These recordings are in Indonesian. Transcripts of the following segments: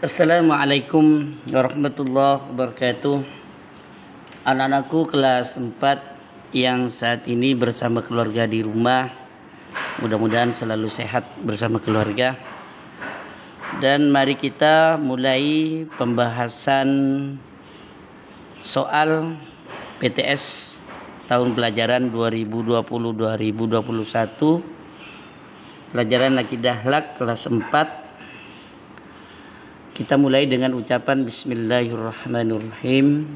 Assalamualaikum warahmatullahi wabarakatuh. Anak-anakku kelas 4 yang saat ini bersama keluarga di rumah, mudah-mudahan selalu sehat bersama keluarga. Dan mari kita mulai pembahasan soal PTS tahun pelajaran 2020-2021, pelajaran Akidah Akhlak kelas 4. Kita mulai dengan ucapan Bismillahirrahmanirrahim.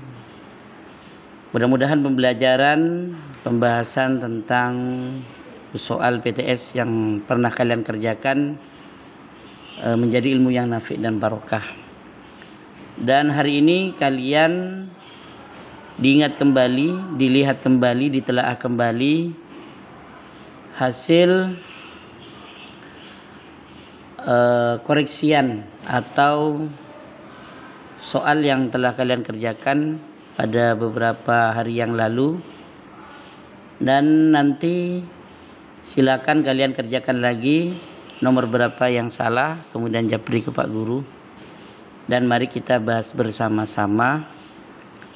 Mudah-mudahan pembahasan tentang soal PTS yang pernah kalian kerjakan menjadi ilmu yang nafi' dan barokah. Dan hari ini kalian diingat kembali, dilihat kembali, ditelaah kembali hasil koreksian atau soal yang telah kalian kerjakan pada beberapa hari yang lalu, dan nanti silakan kalian kerjakan lagi nomor berapa yang salah, kemudian japri ke Pak Guru, dan mari kita bahas bersama-sama.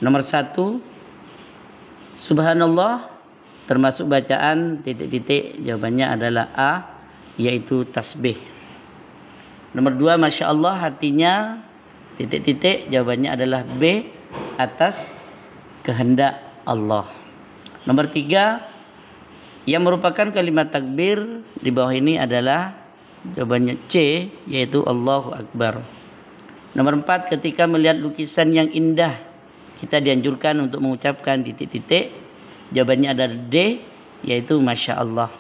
Nomor 1, subhanallah termasuk bacaan titik-titik, jawabannya adalah A, yaitu tasbih. Nomor 2, Masya Allah artinya titik-titik, jawabannya adalah B, atas kehendak Allah. Nomor 3, yang merupakan kalimat takbir di bawah ini adalah jawabannya C, yaitu Allahu Akbar. Nomor 4, ketika melihat lukisan yang indah, kita dianjurkan untuk mengucapkan titik-titik, jawabannya adalah D, yaitu Masya Allah.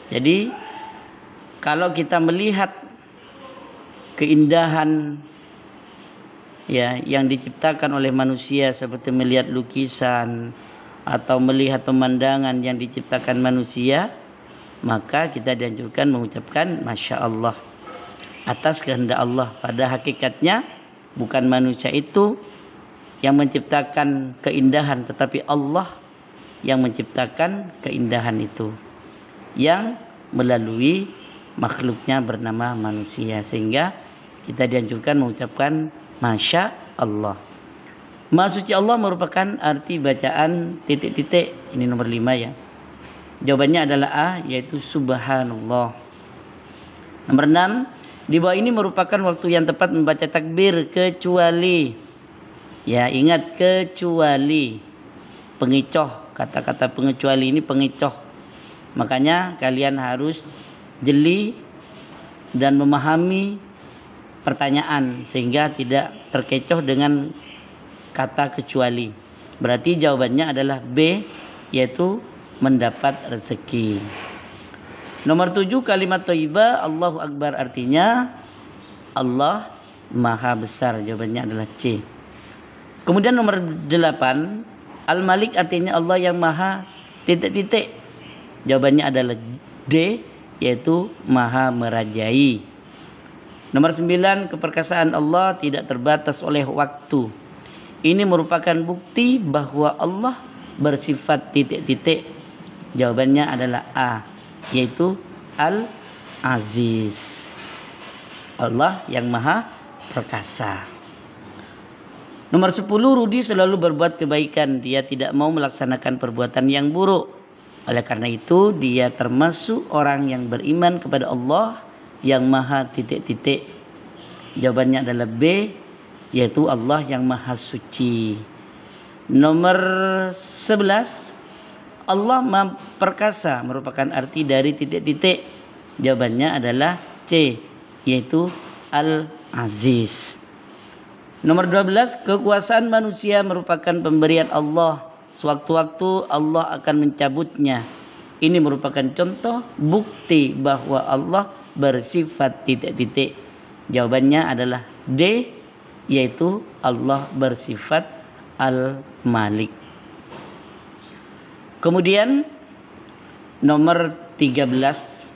Jadi kalau kita melihat keindahan yang diciptakan oleh manusia, seperti melihat lukisan atau melihat pemandangan yang diciptakan manusia, maka kita dianjurkan mengucapkan Masya Allah atas kehendak Allah. Pada hakikatnya bukan manusia itu yang menciptakan keindahan, tetapi Allah yang menciptakan keindahan itu yang melalui makhluknya bernama manusia, sehingga kita dianjurkan mengucapkan Masya Allah. Maha suci Allah merupakan arti bacaan titik-titik. Ini nomor 5 ya. Jawabannya adalah A, yaitu Subhanallah. Nomor 6, di bawah ini merupakan waktu yang tepat membaca takbir kecuali, ya ingat, kecuali pengecoh. Kata-kata pengecuali ini pengecoh. Makanya kalian harus jeli dan memahami pertanyaan sehingga tidak terkecoh dengan kata kecuali. Berarti jawabannya adalah B, yaitu mendapat rezeki. Nomor 7, kalimat thayyibah Allahu Akbar artinya Allah Maha Besar, jawabannya adalah C. Kemudian nomor 8, Al-Malik artinya Allah yang Maha titik-titik, jawabannya adalah D, yaitu Maha Merajai. Nomor 9, keperkasaan Allah tidak terbatas oleh waktu. Ini merupakan bukti bahwa Allah bersifat titik-titik. Jawabannya adalah A, yaitu Al-Aziz. Allah yang Maha Perkasa. Nomor 10, Rudi selalu berbuat kebaikan. Dia tidak mau melaksanakan perbuatan yang buruk. Oleh karena itu, dia termasuk orang yang beriman kepada Allah yang Maha titik-titik. Jawabannya adalah B, yaitu Allah yang Maha Suci. Nomor 11, Allah Maha Perkasa merupakan arti dari titik-titik. Jawabannya adalah C, yaitu Al-Aziz. Nomor 12, kekuasaan manusia merupakan pemberian Allah. Sewaktu-waktu Allah akan mencabutnya. Ini merupakan contoh bukti bahwa Allah bersifat titik-titik. Jawabannya adalah D, yaitu Allah bersifat Al-Malik. Kemudian nomor 13,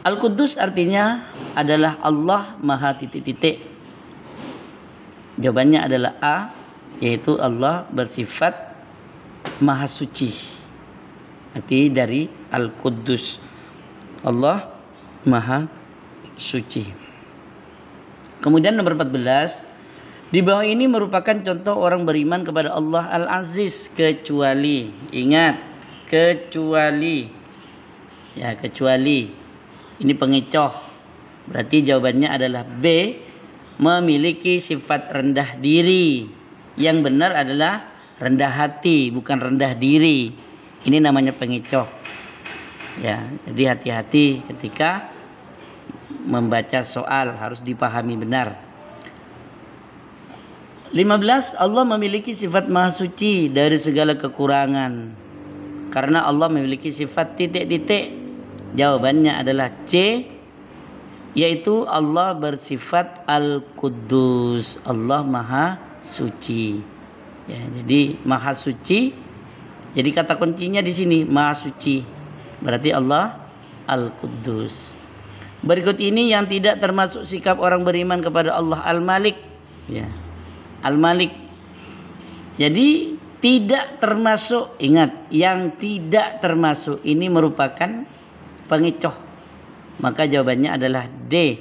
Al-Quddus artinya adalah Allah Maha titik-titik. Jawabannya adalah A, yaitu Allah bersifat Maha Suci. Arti dari Al-Quddus, Allah Maha Suci. Kemudian nomor 14, di bawah ini merupakan contoh orang beriman kepada Allah Al-Aziz, kecuali, ingat, kecuali, ya kecuali, ini pengecoh, berarti jawabannya adalah B, memiliki sifat rendah diri. Yang benar adalah rendah hati, bukan rendah diri. Ini namanya pengecoh. Ya, jadi hati-hati ketika membaca soal, harus dipahami benar. 15, Allah memiliki sifat maha suci dari segala kekurangan. Karena Allah memiliki sifat titik-titik. Jawabannya adalah C, yaitu Allah bersifat Al-Quddus. Allah maha suci. Ya, jadi maha suci. Jadi kata kuncinya di sini maha suci. Berarti Allah Al-Quddus. Berikut ini yang tidak termasuk sikap orang beriman kepada Allah Al-Malik. Ya. Al-Malik. Jadi tidak termasuk, ingat, yang tidak termasuk ini merupakan pengecoh. Maka jawabannya adalah D,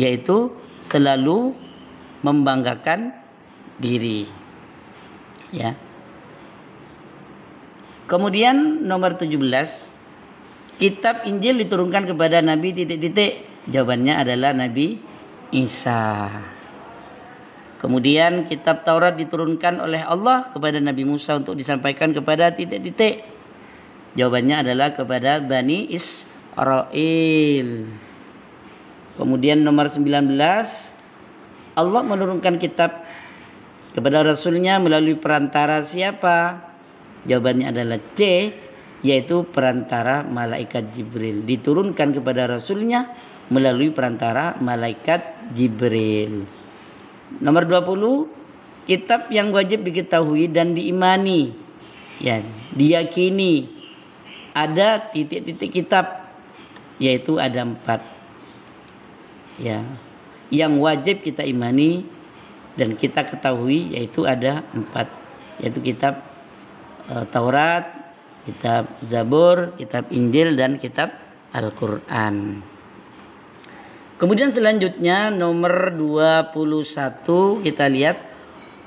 yaitu selalu membanggakan diri. Ya. Kemudian nomor 17, kitab Injil diturunkan kepada Nabi titik-titik. Jawabannya adalah Nabi Isa. Kemudian kitab Taurat diturunkan oleh Allah kepada Nabi Musa untuk disampaikan kepada titik-titik. Jawabannya adalah kepada Bani Israel. Kemudian nomor 19, Allah menurunkan kitab kepada Rasulnya melalui perantara siapa? Jawabannya adalah C, yaitu perantara malaikat Jibril. Diturunkan kepada Rasulnya melalui perantara malaikat Jibril. Nomor 20, kitab yang wajib diketahui dan diimani, ya, diyakini. Ada titik-titik kitab, yaitu ada 4. Ya, yang wajib kita imani dan kita ketahui yaitu ada 4, yaitu kitab Taurat, kitab Zabur, kitab Injil, dan kitab Al-Quran. Kemudian selanjutnya nomor 21, kita lihat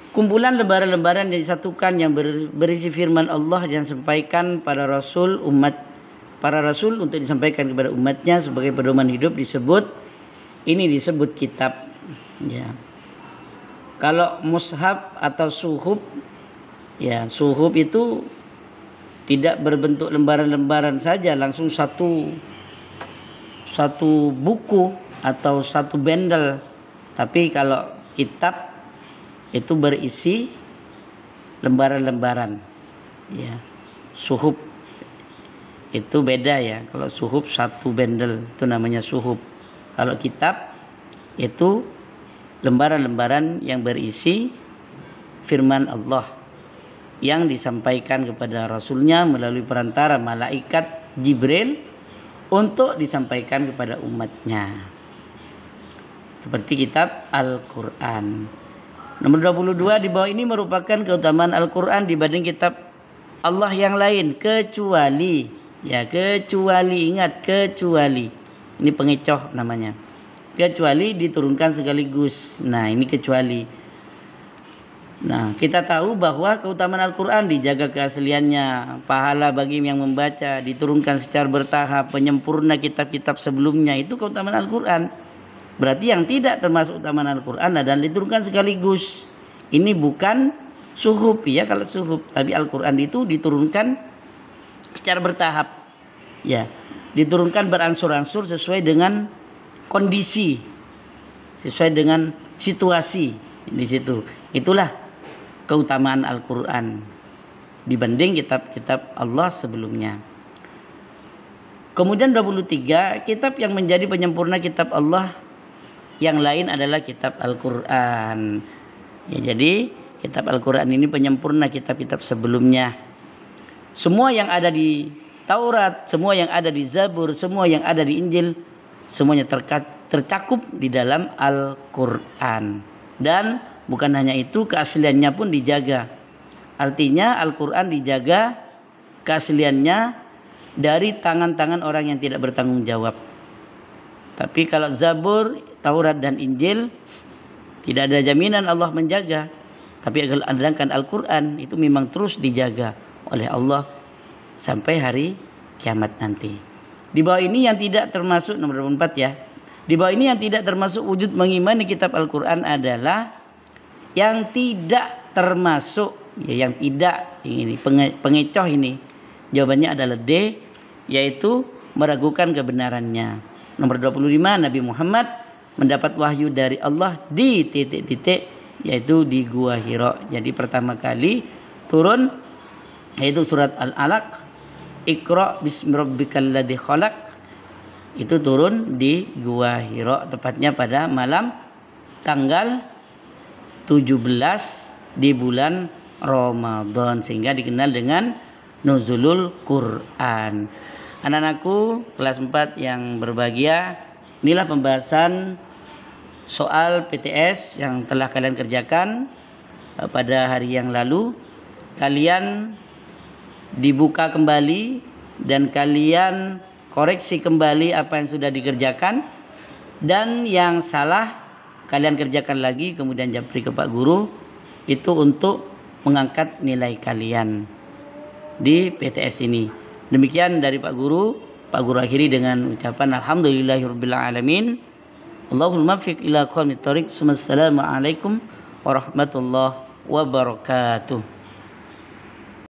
kumpulan lembaran-lembaran yang disatukan yang berisi firman Allah yang disampaikan para rasul untuk disampaikan kepada umatnya sebagai pedoman hidup disebut kitab. Ya. Kalau mushaf atau suhuf, ya suhuf itu tidak berbentuk lembaran-lembaran saja, langsung satu buku atau satu bendel. Tapi kalau kitab itu berisi lembaran-lembaran. Ya. Suhuf itu beda ya. Kalau suhuf satu bendel itu namanya suhuf. Kalau kitab itu lembaran-lembaran yang berisi firman Allah yang disampaikan kepada Rasulnya melalui perantara malaikat Jibril untuk disampaikan kepada umatnya. Seperti kitab Al-Quran. Nomor 22, di bawah ini merupakan keutamaan Al-Quran dibanding kitab Allah yang lain. Kecuali, ingat, kecuali. Ini pengecoh namanya. Kecuali diturunkan sekaligus. Nah, ini kecuali. Nah, kita tahu bahwa keutamaan Al-Quran dijaga keasliannya, pahala bagi yang membaca, diturunkan secara bertahap, penyempurna kitab-kitab sebelumnya. Itu keutamaan Al-Quran. Berarti yang tidak termasuk keutamaan Al-Quran adalah diturunkan sekaligus. Ini bukan suhuf ya, kalau suhuf. Tapi Al-Quran itu diturunkan secara bertahap. Ya, diturunkan beransur-ansur sesuai dengan kondisi, sesuai dengan situasi di situ. Itulah keutamaan Al-Quran dibanding kitab-kitab Allah sebelumnya. Kemudian 23, kitab yang menjadi penyempurna kitab Allah yang lain adalah kitab Al-Quran. Ya, jadi kitab Al-Quran ini penyempurna kitab-kitab sebelumnya. Semua yang ada di Taurat, semua yang ada di Zabur, semua yang ada di Injil, semuanya tercakup di dalam Al-Quran. Dan bukan hanya itu, keasliannya pun dijaga. Artinya Al-Quran dijaga keasliannya dari tangan-tangan orang yang tidak bertanggung jawab. Tapi kalau Zabur, Taurat dan Injil tidak ada jaminan Allah menjaga. Tapi sedangkan Al-Quran itu memang terus dijaga oleh Allah sampai hari kiamat nanti. Di bawah ini yang tidak termasuk, nomor 4 ya. Di bawah ini yang tidak termasuk wujud mengimani kitab Al-Quran adalah yang tidak termasuk, ya, yang tidak, ini pengecoh ini. Jawabannya adalah D, yaitu meragukan kebenarannya. Nomor 25, Nabi Muhammad mendapat wahyu dari Allah di titik-titik, yaitu di Gua Hira. Jadi pertama kali turun yaitu surat Al-Alaq, Iqra bismi rabbikal ladzi khalaq, itu turun di Gua Hira, tepatnya pada malam tanggal 17 di bulan Ramadan, sehingga dikenal dengan Nuzulul Quran. Anak-anakku kelas 4 yang berbahagia, inilah pembahasan soal PTS yang telah kalian kerjakan pada hari yang lalu. Kalian dibuka kembali dan kalian koreksi kembali apa yang sudah dikerjakan, dan yang salah kalian kerjakan lagi, kemudian japri ke Pak Guru, itu untuk mengangkat nilai kalian di PTS ini. Demikian dari Pak Guru. Pak Guru akhiri dengan ucapan alhamdulillahirabbil alamin. Allahul muwaffiq ila aqwamit thoriq. Wassalamualaikum warahmatullahi wabarakatuh.